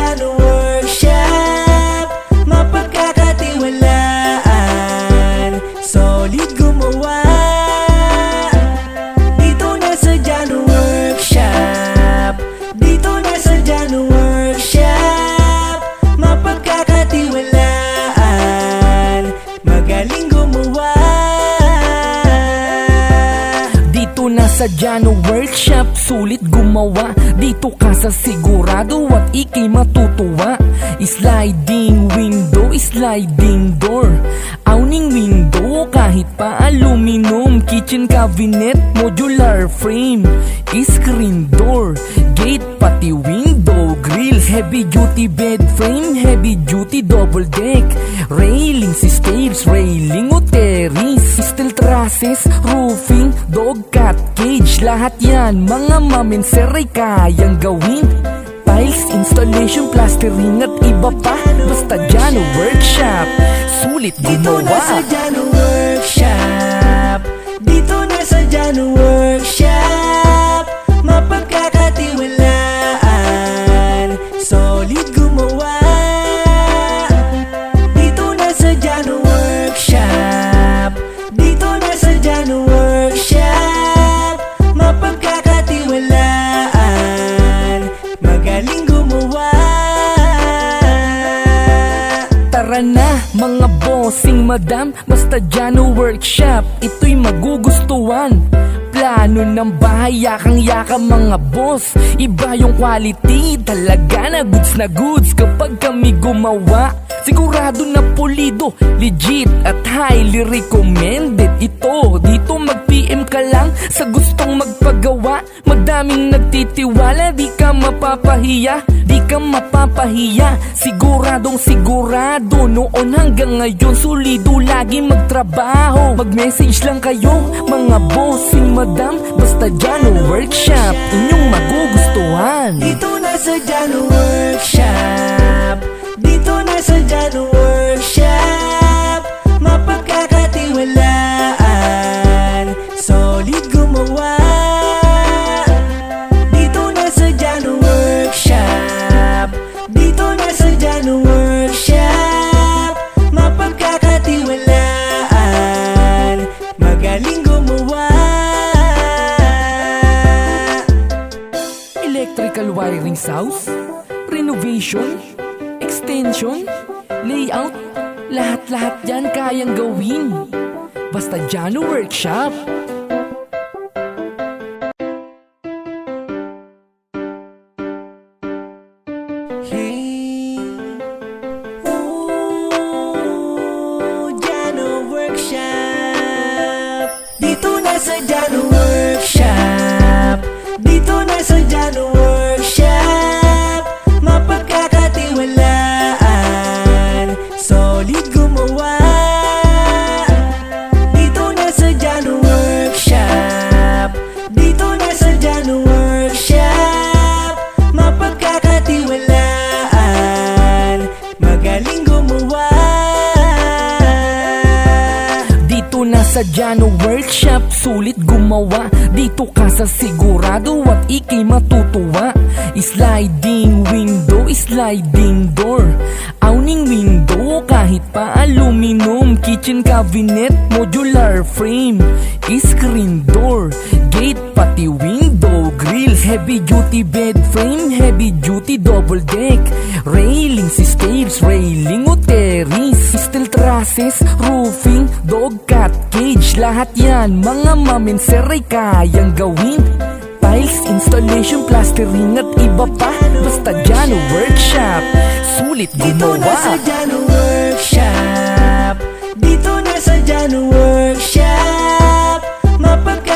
Jano Workshop, mapagkakatiwalaan, solid gumawa. Dito na sa Jano Workshop, dito na sa Jano Workshop, mapagkakatiwalaan, magaling gumawa. Dito na sa Jano Workshop, sulit gumawa. Dito ka sa sigurado at ika'y matutuwa. Sliding window, sliding door, awning window kahit pa aluminum, kitchen cabinet, modular frame, screen door, gate pati window grills, heavy duty bed frame, heavy duty double deck, railings, stairs, railing o terrace, steel trusses, roofing, dog cat cage, lahat yan mga mamenser ay kayang gawin. Tiles, installation, plastering at iba pa, basta Jano Workshop, sulit Dito na sa gumawa. Jano Workshop, dito na sa Jano Workshop, mapagkakatiwalaan, solid gumawa. Dito na sa Jano Workshop, dito na sa Jano Workshop, mapagkakatiwalaan, magaling gumawa. Tara na mga bossing madam, basta Jano Workshop, ito'y magugustuhan. Plano ng bahay, yakang-yaka mga boss, iba yung quality, talaga na goods kapag kami gumawa. Sigurado na pulido, legit at highly recommended. Ito, dito mag-PM ka lang sa gustong magpagawa. Madaming nagtitiwala, di ka mapapahiya, di ka mapapahiya. Siguradong sigurado, noon hanggang ngayon solido lagi magtrabaho. Mag-message lang kayo mga bossing madam, basta Jano Workshop, inyong magugustuhan. Dito na sa Jano Workshop, dito na sa Jano Workshop, mapagkakatiwalaan, solid gumawa. Dito na sa Jano Workshop, dito na sa Jano Workshop, mapagkakatiwalaan, magaling gumawa. Electrical wiring house, renovation, extension, layout, lahat-lahat yan kayang gawin, basta Jano Workshop. Hey, oh, Jano Workshop, dito na sa Jano Workshop, dito na sa Jano Workshop, mapagkakatiwalaan, solid gumawa. Dito na sa Jano Workshop, dito na sa Jano Workshop, mapagkakatiwalaan, magaling gumawa. Dito na sa Jano Workshop, sulit gumawa. Dito ka sa sigurado at ika'y matutuwa. Sliding window, sliding door, awning window kahit pa aluminum, kitchen cabinet, modular frame, screen door, gate pati window grills, heavy duty bed frame, heavy duty double deck, railings, stairs, railing o terrace, steel trusses, roofing, dog cat cage, lahat yan mga mamenser ay kayang gawin. Tiles, installation, plastering at iba pa, basta Jano Workshop, sulit Dito na sa gumawa. Jano Workshop, dito na sa Jano Workshop, mapagkakatiwalaan,